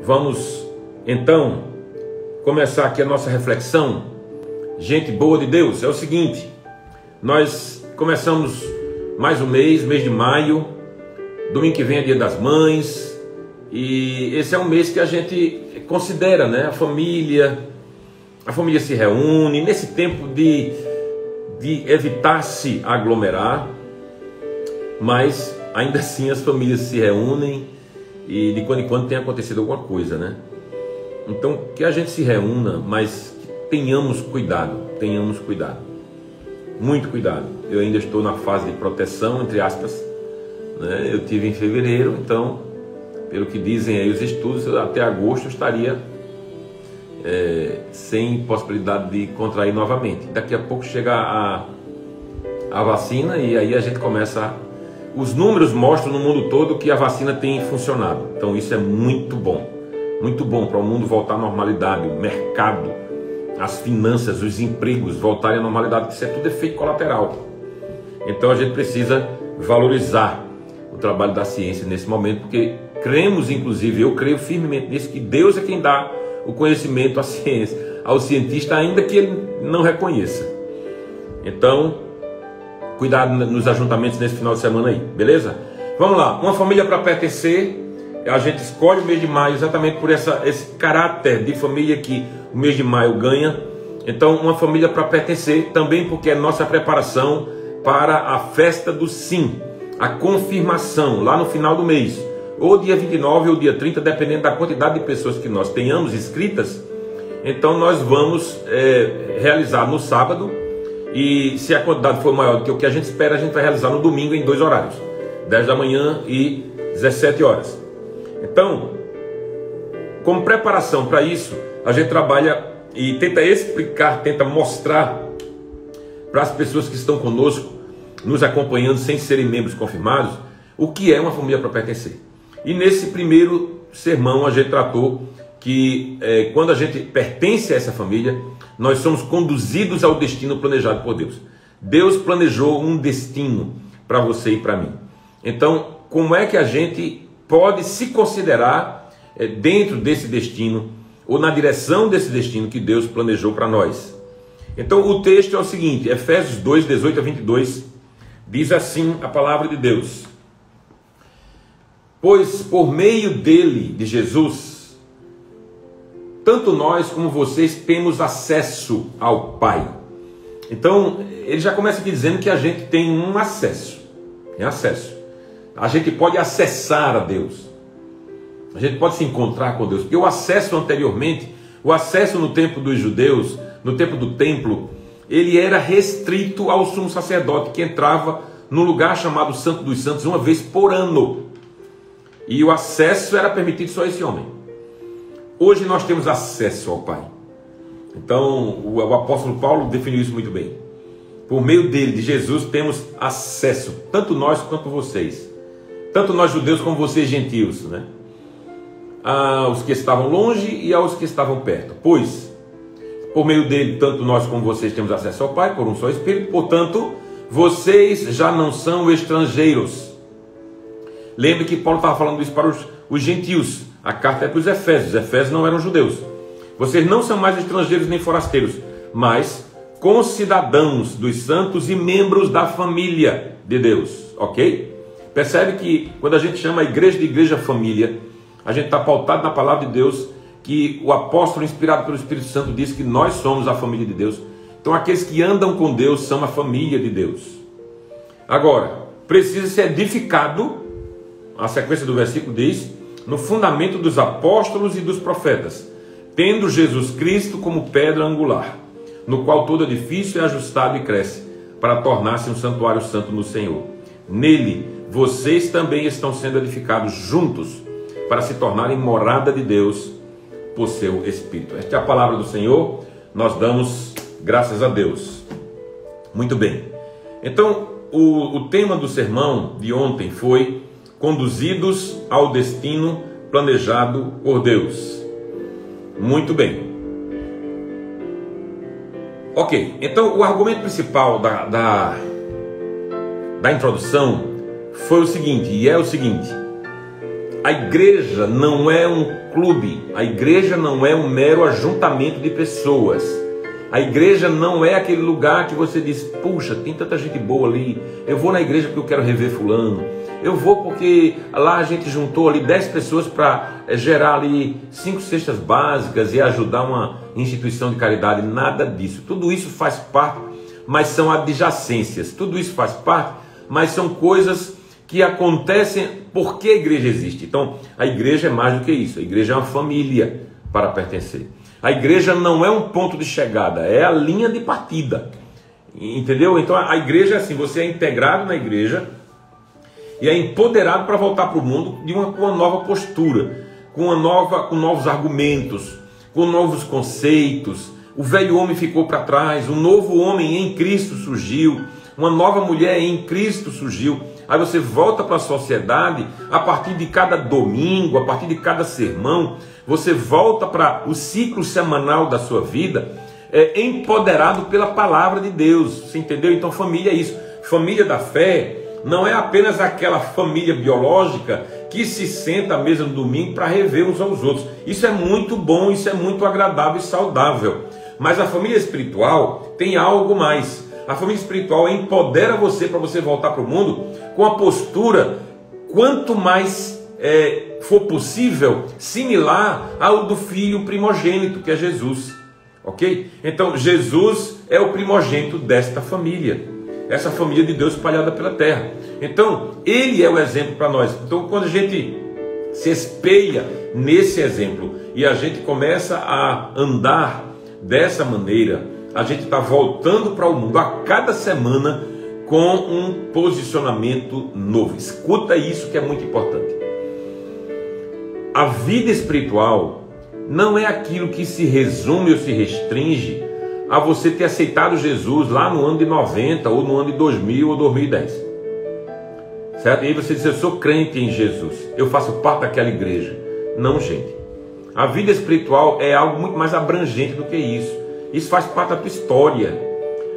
Vamos então começar aqui a nossa reflexão. Gente boa de Deus, é o seguinte: nós começamos mais um mês de maio. Domingo que vem é Dia das Mães, e esse é um mês que a gente considera, né, a família se reúne nesse tempo de evitar se aglomerar, mas ainda assim as famílias se reúnem e de quando em quando tem acontecido alguma coisa, né? Então que a gente se reúna, mas que tenhamos cuidado, muito cuidado. Eu ainda estou na fase de proteção, entre aspas, né? Eu tive em fevereiro, então, pelo que dizem aí os estudos, até agosto eu estaria sem possibilidade de contrair novamente. Daqui a pouco chega a vacina e aí a gente começa. Os números mostram no mundo todo que a vacina tem funcionado. Então isso é muito bom para o mundo voltar à normalidade, o mercado, as finanças, os empregos voltarem à normalidade, que isso é tudo efeito colateral. Então a gente precisa valorizar o trabalho da ciência nesse momento, porque cremos, inclusive, eu creio firmemente nisso, que Deus é quem dá o conhecimento à ciência, ao cientista, ainda que ele não reconheça. Então, cuidado nos ajuntamentos nesse final de semana aí, beleza? Vamos lá, uma família para pertencer. A gente escolhe o mês de maio exatamente por esse caráter de família que o mês de maio ganha. Então, uma família para pertencer, também porque é nossa preparação para a festa do sim, a confirmação lá no final do mês, ou dia 29 ou dia 30, dependendo da quantidade de pessoas que nós tenhamos inscritas. Então nós vamos realizar no sábado, e se a quantidade for maior do que o que a gente espera, a gente vai realizar no domingo em 2 horários, 10 da manhã e 17 horas. Então, como preparação para isso, a gente trabalha e tenta explicar, tenta mostrar para as pessoas que estão conosco, nos acompanhando sem serem membros confirmados, o que é uma família para pertencer. E nesse primeiro sermão a gente tratou que quando a gente pertence a essa família, nós somos conduzidos ao destino planejado por Deus. Deus planejou um destino para você e para mim. Então, como é que a gente pode se considerar dentro desse destino, ou na direção desse destino que Deus planejou para nós? Então, o texto é o seguinte: Efésios 2, 18 a 22, diz assim a palavra de Deus: pois por meio dele, de Jesus, tanto nós como vocês temos acesso ao Pai. Então, ele já começa aqui dizendo que a gente tem um acesso. Tem acesso. A gente pode acessar a Deus. A gente pode se encontrar com Deus. Porque o acesso anteriormente, o acesso no tempo dos judeus, no tempo do templo, ele era restrito ao sumo sacerdote, que entrava no lugar chamado Santo dos Santos uma vez por ano. E o acesso era permitido só a esse homem. Hoje nós temos acesso ao Pai. Então o apóstolo Paulo definiu isso muito bem. Por meio dele, de Jesus, temos acesso, tanto nós quanto vocês, tanto nós judeus como vocês gentios, né? Aos que estavam longe e aos que estavam perto. Pois por meio dele, tanto nós como vocês temos acesso ao Pai, por um só Espírito. Portanto, vocês já não são estrangeiros. Lembre que Paulo estava falando isso para os gentios. A carta é para os Efésios. Os Efésios não eram judeus. Vocês não são mais estrangeiros nem forasteiros, mas concidadãos dos santos e membros da família de Deus. Ok? Percebe que quando a gente chama a igreja de igreja família, a gente está pautado na palavra de Deus, que o apóstolo inspirado pelo Espírito Santo diz que nós somos a família de Deus. Então aqueles que andam com Deus são a família de Deus. Agora, precisa ser edificado. A sequência do versículo diz: no fundamento dos apóstolos e dos profetas, tendo Jesus Cristo como pedra angular, no qual todo edifício é ajustado e cresce, para tornar-se um santuário santo no Senhor. Nele, vocês também estão sendo edificados juntos, para se tornarem morada de Deus por seu Espírito. Esta é a palavra do Senhor, nós damos graças a Deus. Muito bem. Então, o tema do sermão de ontem foi conduzidos ao destino planejado por Deus. Muito bem. Ok, então o argumento principal da introdução foi o seguinte, e é o seguinte: a igreja não é um clube, a igreja não é um mero ajuntamento de pessoas. A igreja não é aquele lugar que você diz, puxa, tem tanta gente boa ali, eu vou na igreja porque eu quero rever fulano, eu vou porque lá a gente juntou ali 10 pessoas para gerar ali 5 cestas básicas e ajudar uma instituição de caridade. Nada disso, tudo isso faz parte, mas são adjacências, tudo isso faz parte, mas são coisas que acontecem porque a igreja existe. Então, a igreja é mais do que isso, a igreja é uma família para pertencer. A igreja não é um ponto de chegada, é a linha de partida, entendeu? Então, a igreja é assim, você é integrado na igreja e é empoderado para voltar para o mundo com uma nova postura, com novos argumentos, com novos conceitos. O velho homem ficou para trás, um novo homem em Cristo surgiu, uma nova mulher em Cristo surgiu. Aí você volta para a sociedade, a partir de cada domingo, a partir de cada sermão, você volta para o ciclo semanal da sua vida, empoderado pela palavra de Deus, você entendeu? Então família é isso, família da fé não é apenas aquela família biológica que se senta à mesa no domingo para rever uns aos outros. Isso é muito bom, isso é muito agradável e saudável, mas a família espiritual tem algo mais. A família espiritual empodera você para você voltar para o mundo com a postura, quanto mais for possível, similar ao do filho primogênito, que é Jesus. Ok? Então, Jesus é o primogênito desta família, essa família de Deus espalhada pela terra. Então, ele é o exemplo para nós. Então, quando a gente se espelha nesse exemplo e a gente começa a andar dessa maneira, a gente está voltando para o mundo a cada semana com um posicionamento novo. Escuta isso que é muito importante. A vida espiritual não é aquilo que se resume ou se restringe a você ter aceitado Jesus lá no ano de 90, ou no ano de 2000 ou 2010. Certo? E aí você diz, eu sou crente em Jesus, eu faço parte daquela igreja. Não, gente. A vida espiritual é algo muito mais abrangente do que isso. Isso faz parte da tua história,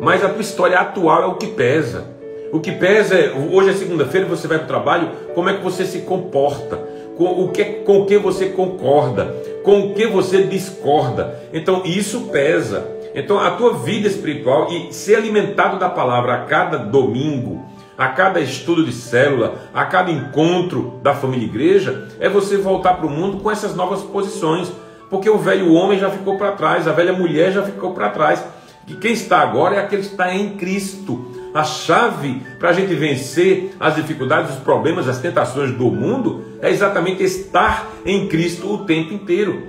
mas a tua história atual é o que pesa. O que pesa é, hoje é segunda-feira, você vai para o trabalho, como é que você se comporta, com o que você concorda, com o que você discorda. Então isso pesa. Então a tua vida espiritual, e ser alimentado da palavra a cada domingo, a cada estudo de célula, a cada encontro da família igreja, é você voltar para o mundo com essas novas posições. Porque o velho homem já ficou para trás, a velha mulher já ficou para trás. E quem está agora é aquele que está em Cristo. A chave para a gente vencer as dificuldades, os problemas, as tentações do mundo é exatamente estar em Cristo o tempo inteiro.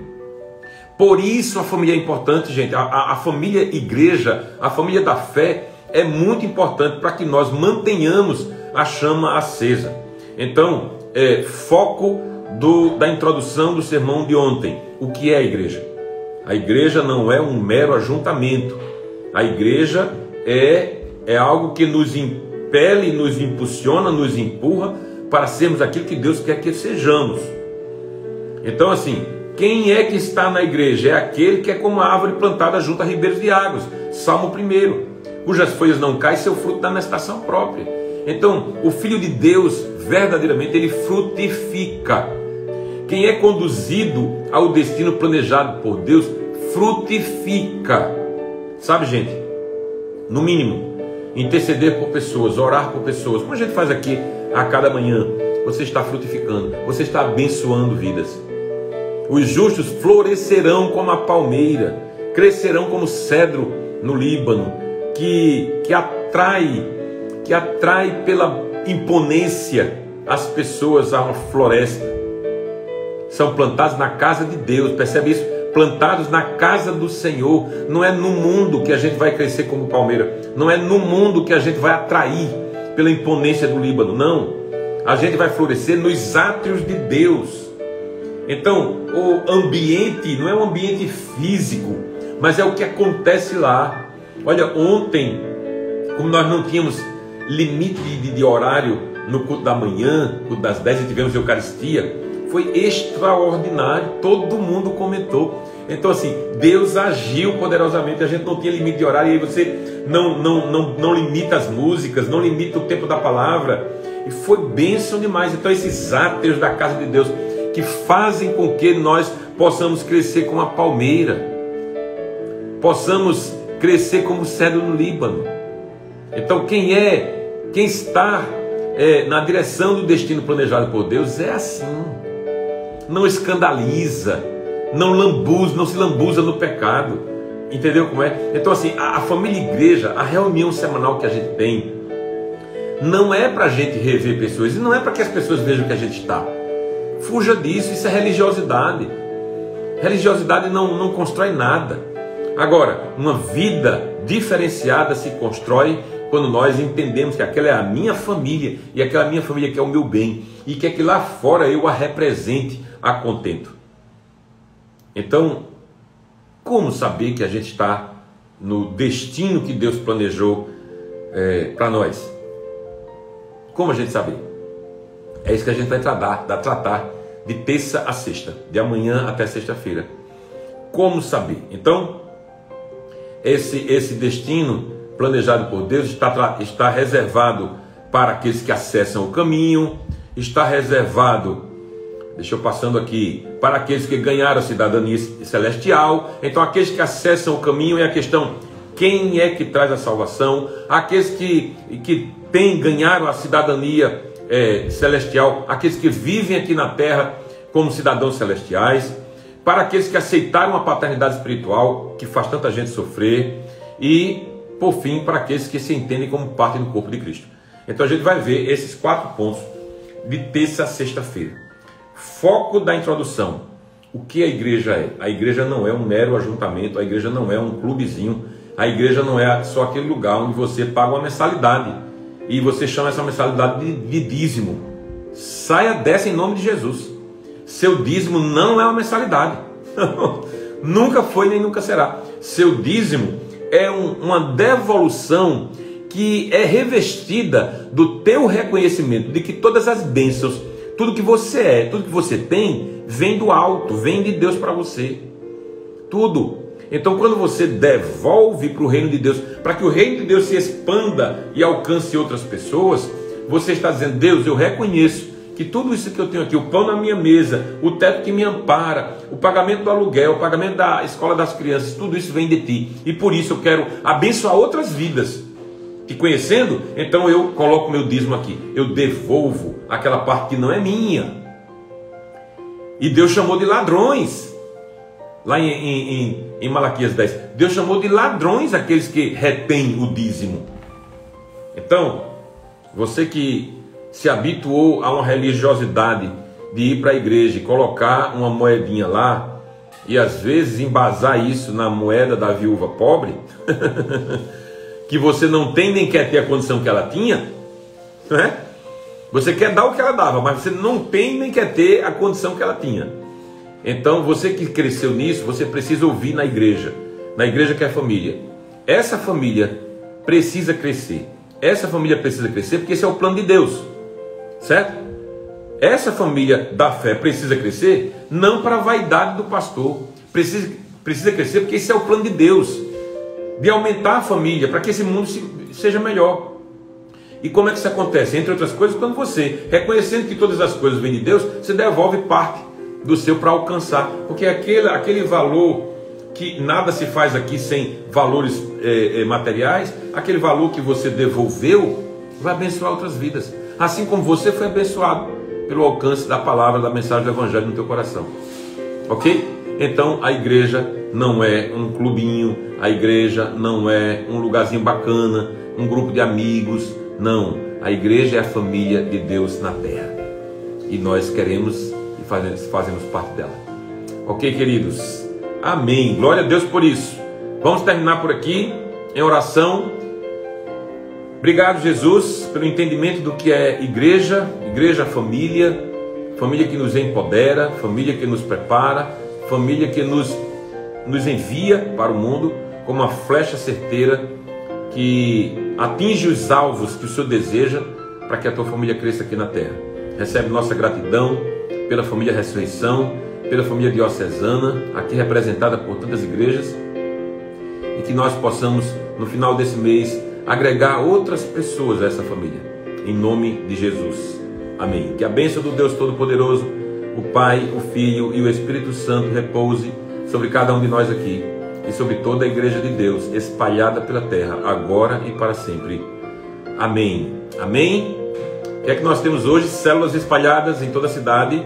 Por isso a família é importante, gente. A família igreja, a família da fé é muito importante para que nós mantenhamos a chama acesa. Então, foco da introdução do sermão de ontem. O que é a igreja? A igreja não é um mero ajuntamento. A igreja é algo que nos impele, nos impulsiona, nos empurra para sermos aquilo que Deus quer que sejamos. Então assim, quem é que está na igreja? É aquele que é como a árvore plantada junto a ribeiros de águas. Salmo 1, cujas folhas não caem, seu fruto dá na estação própria. Então, o Filho de Deus, verdadeiramente, ele frutifica. Quem é conduzido ao destino planejado por Deus, frutifica. Sabe, gente? No mínimo, interceder por pessoas, orar por pessoas, como a gente faz aqui a cada manhã, você está frutificando, você está abençoando vidas. Os justos florescerão como a palmeira, crescerão como cedro no Líbano, que atrai pela imponência as pessoas a uma floresta. São plantados na casa de Deus, percebe isso? Plantados na casa do Senhor. Não é no mundo que a gente vai crescer como palmeira, não é no mundo que a gente vai atrair pela imponência do Líbano, não. A gente vai florescer nos átrios de Deus. Então, o ambiente não é um ambiente físico, mas é o que acontece lá. Olha, ontem, como nós não tínhamos limite de horário no culto da manhã, culto das 10, e tivemos Eucaristia, foi extraordinário, todo mundo comentou. Então assim, Deus agiu poderosamente, a gente não tinha limite de horário, e aí você não limita as músicas, não limita o tempo da palavra, E foi bênção demais. Então esses áteos da casa de Deus que fazem com que nós possamos crescer como a palmeira, possamos crescer como o cedro no Líbano. Então quem está na direção do destino planejado por Deus é assim. Não escandaliza, não se lambuza no pecado. Entendeu como é? Então assim, a família igreja, a reunião semanal que a gente tem, não é para a gente rever pessoas, e não é para que as pessoas vejam que a gente está. Fuja disso, isso é religiosidade. Religiosidade não constrói nada. Agora, uma vida diferenciada se constrói quando nós entendemos que aquela é a minha família, e aquela minha família que é o meu bem, e quer que lá fora eu a represente a contento. Então, como saber que a gente está no destino que Deus planejou para nós? Como a gente saber? É isso que a gente vai tratar de terça a sexta, de amanhã até sexta-feira. Como saber? Então, esse destino planejado por Deus está reservado para aqueles que acessam o caminho, está reservado, deixa eu passando aqui, para aqueles que ganharam a cidadania celestial. Então aqueles que acessam o caminho é a questão, quem é que traz a salvação? Aqueles que ganharam a cidadania celestial, aqueles que vivem aqui na terra como cidadãos celestiais, para aqueles que aceitaram a paternidade espiritual, que faz tanta gente sofrer, e por fim, para aqueles que se entendem como parte do corpo de Cristo. Então a gente vai ver esses 4 pontos de terça a sexta-feira. Foco da introdução. O que a igreja é? A igreja não é um mero ajuntamento, a igreja não é um clubezinho, a igreja não é só aquele lugar onde você paga uma mensalidade e você chama essa mensalidade de dízimo. Saia dessa em nome de Jesus. Seu dízimo não é uma mensalidade. Nunca foi nem nunca será. Seu dízimo é uma devolução que é revestida do teu reconhecimento de que todas as bênçãos, tudo que você é, tudo que você tem, vem do alto, vem de Deus para você. Tudo. Então quando você devolve para o reino de Deus, para que o reino de Deus se expanda e alcance outras pessoas, você está dizendo: Deus, eu reconheço que tudo isso que eu tenho aqui, o pão na minha mesa, o teto que me ampara, o pagamento do aluguel, o pagamento da escola das crianças, tudo isso vem de ti. E por isso eu quero abençoar outras vidas. Te conhecendo, então eu coloco meu dízimo aqui. Eu devolvo aquela parte que não é minha. E Deus chamou de ladrões. Lá em Malaquias 10. Deus chamou de ladrões aqueles que retêm o dízimo. Então, você que se habituou a uma religiosidade de ir para a igreja e colocar uma moedinha lá, e às vezes embasar isso na moeda da viúva pobre, que você não tem nem quer ter a condição que ela tinha, não é? Você quer dar o que ela dava, mas você não tem nem quer ter a condição que ela tinha. Então você que cresceu nisso, você precisa ouvir na igreja que é a família. Essa família precisa crescer. Essa família precisa crescer porque esse é o plano de Deus. Certo? Essa família da fé precisa crescer não para a vaidade do pastor, precisa crescer porque esse é o plano de Deus, de aumentar a família para que esse mundo seja melhor. E como é que isso acontece? Entre outras coisas, quando você, reconhecendo que todas as coisas vêm de Deus, você devolve parte do seu para alcançar, porque aquele valor que nada se faz aqui sem valores materiais, aquele valor que você devolveu vai abençoar outras vidas. Assim como você foi abençoado pelo alcance da palavra, da mensagem do Evangelho no teu coração. Ok? Então a igreja não é um clubinho, a igreja não é um lugarzinho bacana, um grupo de amigos. Não, a igreja é a família de Deus na terra. E nós queremos e fazemos parte dela. Ok, queridos? Amém. Glória a Deus por isso. Vamos terminar por aqui em oração. Obrigado, Jesus, pelo entendimento do que é igreja, família que nos empodera, família que nos prepara, família que nos envia para o mundo como uma flecha certeira que atinge os alvos que o Senhor deseja para que a tua família cresça aqui na terra. Recebe nossa gratidão pela família Ressurreição, pela família diocesana, aqui representada por tantas igrejas, e que nós possamos, no final desse mês, agregar outras pessoas a essa família, em nome de Jesus. Amém. Que a bênção do Deus Todo-Poderoso, o Pai, o Filho e o Espírito Santo repouse sobre cada um de nós aqui e sobre toda a igreja de Deus espalhada pela terra, agora e para sempre. Amém. Amém. O que é que nós temos hoje? Células espalhadas em toda a cidade.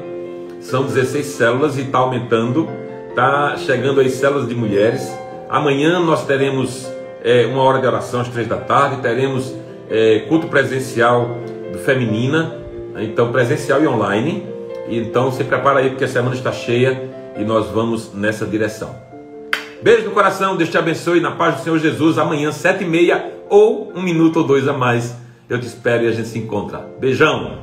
São 16 células e está aumentando. Está chegando aí células de mulheres. Amanhã nós teremos uma hora de oração às 3 da tarde. Teremos culto presencial do Feminina. Então presencial e online. Então se prepara aí porque a semana está cheia e nós vamos nessa direção. Beijo no coração, Deus te abençoe, na paz do Senhor Jesus. Amanhã 7h30 ou 1 minuto ou 2 a mais eu te espero e a gente se encontra. Beijão!